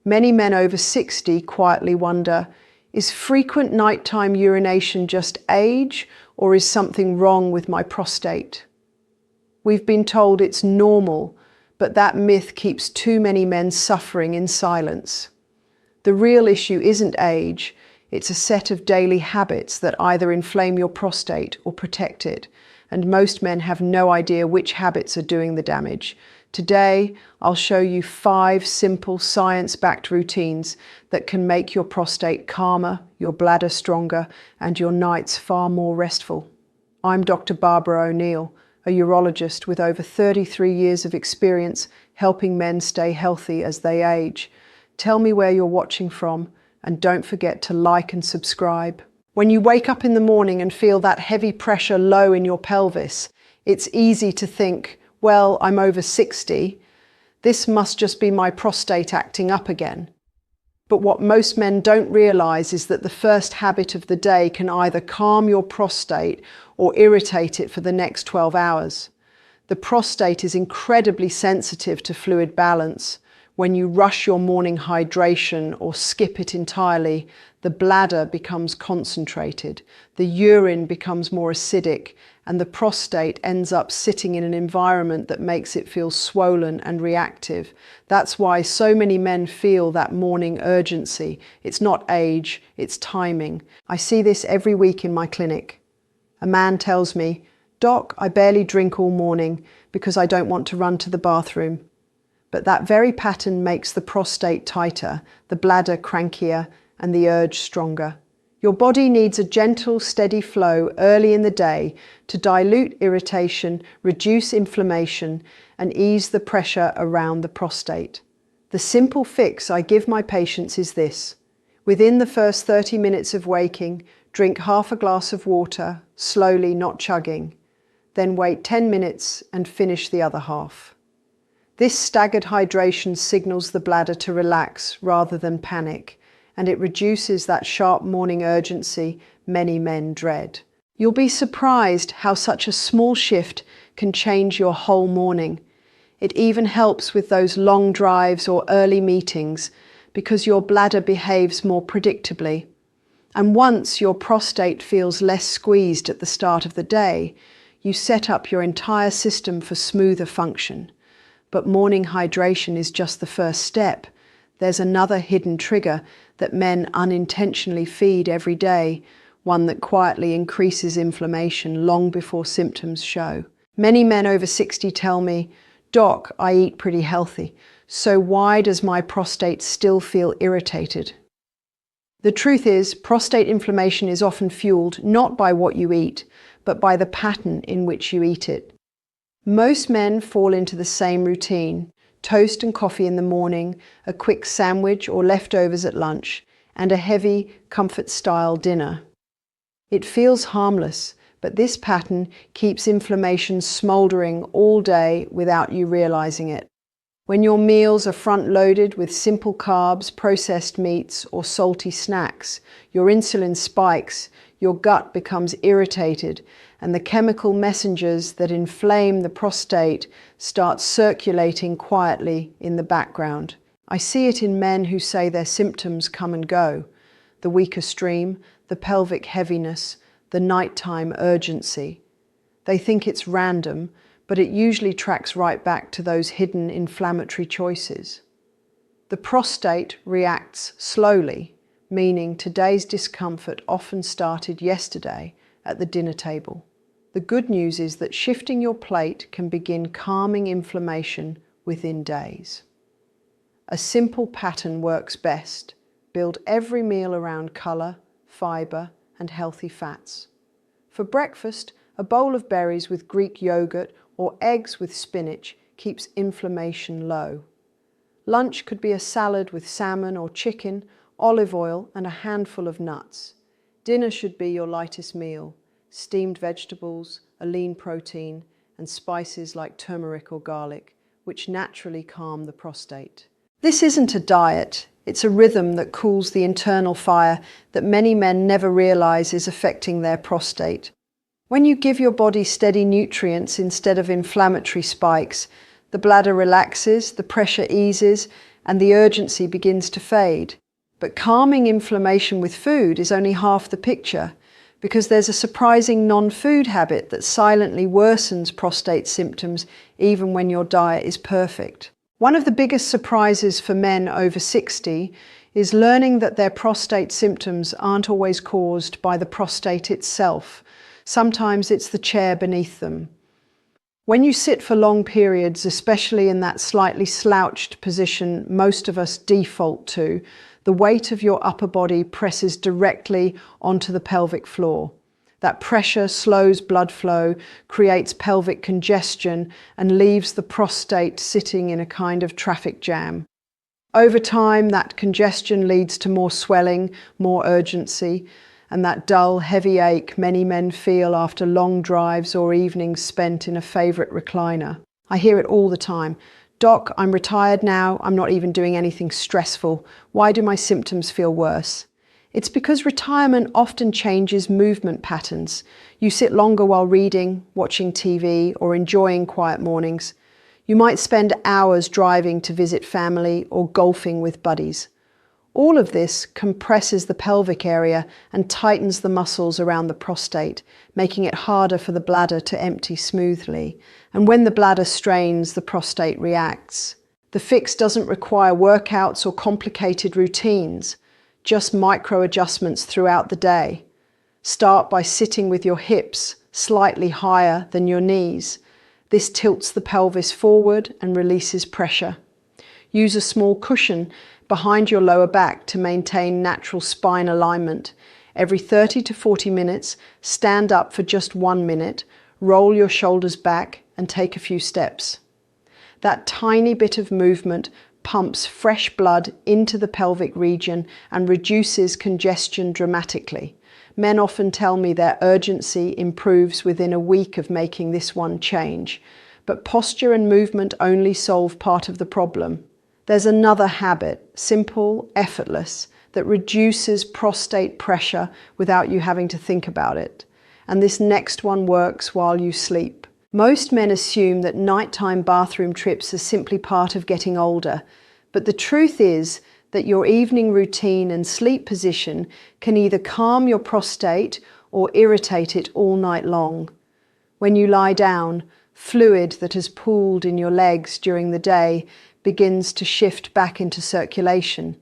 Many men over 60 quietly wonder, is frequent nighttime urination just age, or is something wrong with my prostate? We've been told it's normal, but that myth keeps too many men suffering in silence. The real issue isn't age, it's a set of daily habits that either inflame your prostate or protect it, and most men have no idea which habits are doing the damage. Today, I'll show you 5 simple science-backed routines that can make your prostate calmer, your bladder stronger, and your nights far more restful. I'm Dr. Barbara O'Neill, a urologist with over 33 years of experience helping men stay healthy as they age. Tell me where you're watching from, and don't forget to like and subscribe. When you wake up in the morning and feel that heavy pressure low in your pelvis, it's easy to think, well, I'm over 60. This must just be my prostate acting up again. But what most men don't realize is that the first habit of the day can either calm your prostate or irritate it for the next 12 hours. The prostate is incredibly sensitive to fluid balance. When you rush your morning hydration or skip it entirely, the bladder becomes concentrated, the urine becomes more acidic, and the prostate ends up sitting in an environment that makes it feel swollen and reactive. That's why so many men feel that morning urgency. It's not age, it's timing. I see this every week in my clinic. A man tells me, "Doc, I barely drink all morning because I don't want to run to the bathroom." But that very pattern makes the prostate tighter, the bladder crankier, and the urge stronger. Your body needs a gentle, steady flow early in the day to dilute irritation, reduce inflammation, and ease the pressure around the prostate. The simple fix I give my patients is this. Within the first 30 minutes of waking, drink half a glass of water, slowly, not chugging. Then wait 10 minutes and finish the other half. This staggered hydration signals the bladder to relax rather than panic, and it reduces that sharp morning urgency many men dread. You'll be surprised how such a small shift can change your whole morning. It even helps with those long drives or early meetings because your bladder behaves more predictably. And once your prostate feels less squeezed at the start of the day, you set up your entire system for smoother function. But morning hydration is just the first step. There's another hidden trigger that men unintentionally feed every day, one that quietly increases inflammation long before symptoms show. Many men over 60 tell me, "Doc, I eat pretty healthy, so why does my prostate still feel irritated?" The truth is, prostate inflammation is often fueled not by what you eat, but by the pattern in which you eat it. Most men fall into the same routine: toast and coffee in the morning, a quick sandwich or leftovers at lunch, and a heavy, comfort-style dinner. It feels harmless, but this pattern keeps inflammation smoldering all day without you realizing it. When your meals are front-loaded with simple carbs, processed meats, or salty snacks, your insulin spikes, your gut becomes irritated, and the chemical messengers that inflame the prostate start circulating quietly in the background. I see it in men who say their symptoms come and go: the weaker stream, the pelvic heaviness, the nighttime urgency. They think it's random, but it usually tracks right back to those hidden inflammatory choices. The prostate reacts slowly, meaning today's discomfort often started yesterday at the dinner table. The good news is that shifting your plate can begin calming inflammation within days. A simple pattern works best. Build every meal around color, fiber, and healthy fats. For breakfast, a bowl of berries with Greek yogurt or eggs with spinach keeps inflammation low. Lunch could be a salad with salmon or chicken, olive oil, and a handful of nuts. Dinner should be your lightest meal: steamed vegetables, a lean protein, and spices like turmeric or garlic, which naturally calm the prostate. This isn't a diet, it's a rhythm that cools the internal fire that many men never realize is affecting their prostate. When you give your body steady nutrients instead of inflammatory spikes, the bladder relaxes, the pressure eases, and the urgency begins to fade. But calming inflammation with food is only half the picture, because there's a surprising non-food habit that silently worsens prostate symptoms even when your diet is perfect. One of the biggest surprises for men over 60 is learning that their prostate symptoms aren't always caused by the prostate itself. Sometimes it's the chair beneath them. When you sit for long periods, especially in that slightly slouched position most of us default to, the weight of your upper body presses directly onto the pelvic floor. That pressure slows blood flow, creates pelvic congestion, and leaves the prostate sitting in a kind of traffic jam. Over time, that congestion leads to more swelling, more urgency, and that dull, heavy ache many men feel after long drives or evenings spent in a favourite recliner. I hear it all the time. "Doc, I'm retired now. I'm not even doing anything stressful. Why do my symptoms feel worse?" It's because retirement often changes movement patterns. You sit longer while reading, watching TV, or enjoying quiet mornings. You might spend hours driving to visit family or golfing with buddies. All of this compresses the pelvic area and tightens the muscles around the prostate, making it harder for the bladder to empty smoothly. And when the bladder strains, the prostate reacts. The fix doesn't require workouts or complicated routines, just micro adjustments throughout the day. Start by sitting with your hips slightly higher than your knees. This tilts the pelvis forward and releases pressure. Use a small cushion behind your lower back to maintain natural spine alignment. Every 30 to 40 minutes, stand up for just 1 minute, roll your shoulders back, and take a few steps. That tiny bit of movement pumps fresh blood into the pelvic region and reduces congestion dramatically. Men often tell me their urgency improves within a week of making this one change. But posture and movement only solve part of the problem. There's another habit, simple, effortless, that reduces prostate pressure without you having to think about it. And this next one works while you sleep. Most men assume that nighttime bathroom trips are simply part of getting older. But the truth is that your evening routine and sleep position can either calm your prostate or irritate it all night long. When you lie down, fluid that has pooled in your legs during the day begins to shift back into circulation.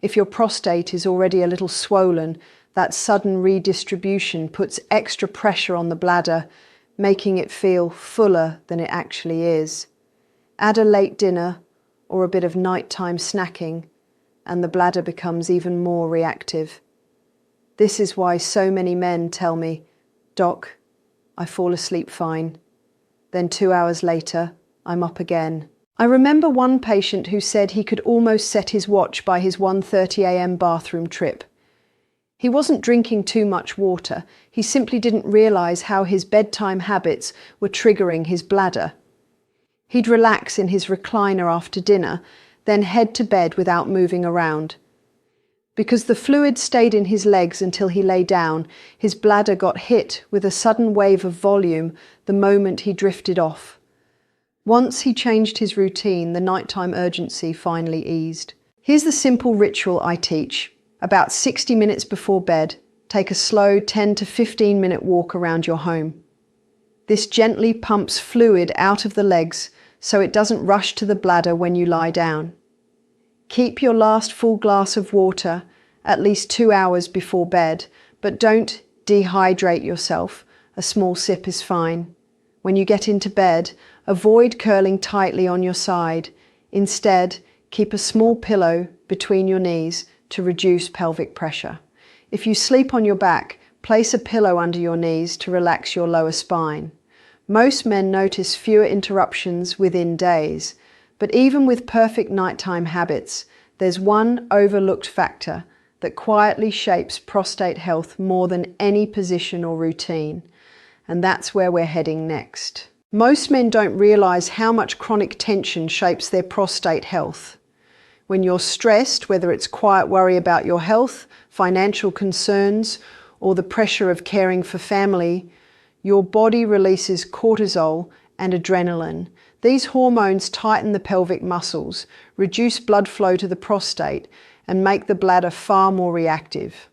If your prostate is already a little swollen, that sudden redistribution puts extra pressure on the bladder, making it feel fuller than it actually is. Add a late dinner or a bit of nighttime snacking, and the bladder becomes even more reactive. This is why so many men tell me, "Doc, I fall asleep fine." Then 2 hours later, I'm up again. I remember one patient who said he could almost set his watch by his 1:30 a.m. bathroom trip. He wasn't drinking too much water, he simply didn't realize how his bedtime habits were triggering his bladder. He'd relax in his recliner after dinner, then head to bed without moving around. Because the fluid stayed in his legs until he lay down, his bladder got hit with a sudden wave of volume the moment he drifted off. Once he changed his routine, the nighttime urgency finally eased. Here's the simple ritual I teach. About 60 minutes before bed, take a slow 10 to 15-minute walk around your home. This gently pumps fluid out of the legs so it doesn't rush to the bladder when you lie down. Keep your last full glass of water at least 2 hours before bed, but don't dehydrate yourself. A small sip is fine. When you get into bed, avoid curling tightly on your side. Instead, keep a small pillow between your knees to reduce pelvic pressure. If you sleep on your back, place a pillow under your knees to relax your lower spine. Most men notice fewer interruptions within days, but even with perfect nighttime habits, there's one overlooked factor that quietly shapes prostate health more than any position or routine. And that's where we're heading next. Most men don't realize how much chronic tension shapes their prostate health. When you're stressed, whether it's quiet worry about your health, financial concerns, or the pressure of caring for family, your body releases cortisol and adrenaline. These hormones tighten the pelvic muscles, reduce blood flow to the prostate, and make the bladder far more reactive.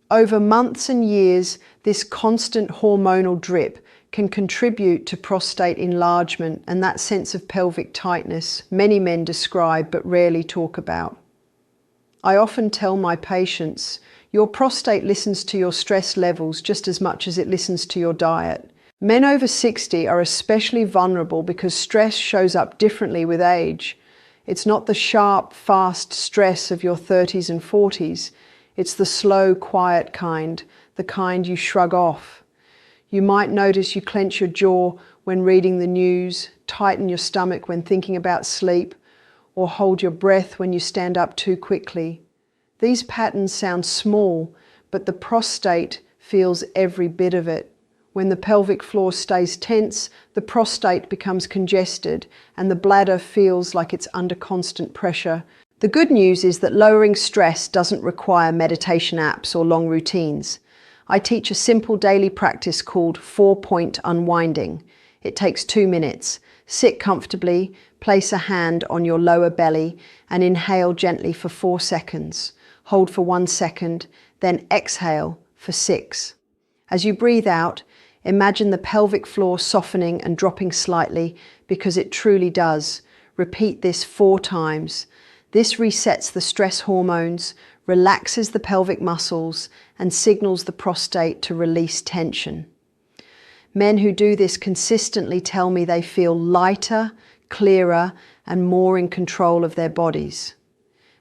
Over months and years, this constant hormonal drip can contribute to prostate enlargement and that sense of pelvic tightness many men describe but rarely talk about. I often tell my patients, your prostate listens to your stress levels just as much as it listens to your diet. Men over 60 are especially vulnerable because stress shows up differently with age. It's not the sharp, fast stress of your 30s and 40s. It's the slow, quiet kind, the kind you shrug off. You might notice you clench your jaw when reading the news, tighten your stomach when thinking about sleep, or hold your breath when you stand up too quickly. These patterns sound small, but the prostate feels every bit of it. When the pelvic floor stays tense, the prostate becomes congested and the bladder feels like it's under constant pressure. The good news is that lowering stress doesn't require meditation apps or long routines. I teach a simple daily practice called 4-point unwinding. It takes 2 minutes. Sit comfortably, place a hand on your lower belly and inhale gently for 4 seconds. Hold for 1 second, then exhale for 6. As you breathe out, imagine the pelvic floor softening and dropping slightly because it truly does. Repeat this 4 times. This resets the stress hormones, relaxes the pelvic muscles, and signals the prostate to release tension. Men who do this consistently tell me they feel lighter, clearer, and more in control of their bodies.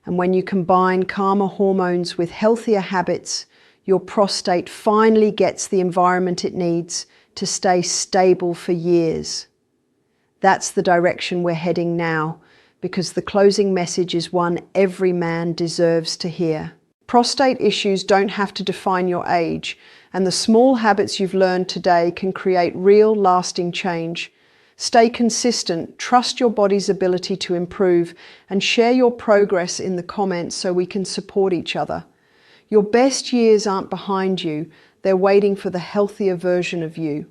And when you combine calmer hormones with healthier habits, your prostate finally gets the environment it needs to stay stable for years. That's the direction we're heading now, because the closing message is one every man deserves to hear. Prostate issues don't have to define your age, and the small habits you've learned today can create real, lasting change. Stay consistent, trust your body's ability to improve, and share your progress in the comments so we can support each other. Your best years aren't behind you, they're waiting for the healthier version of you.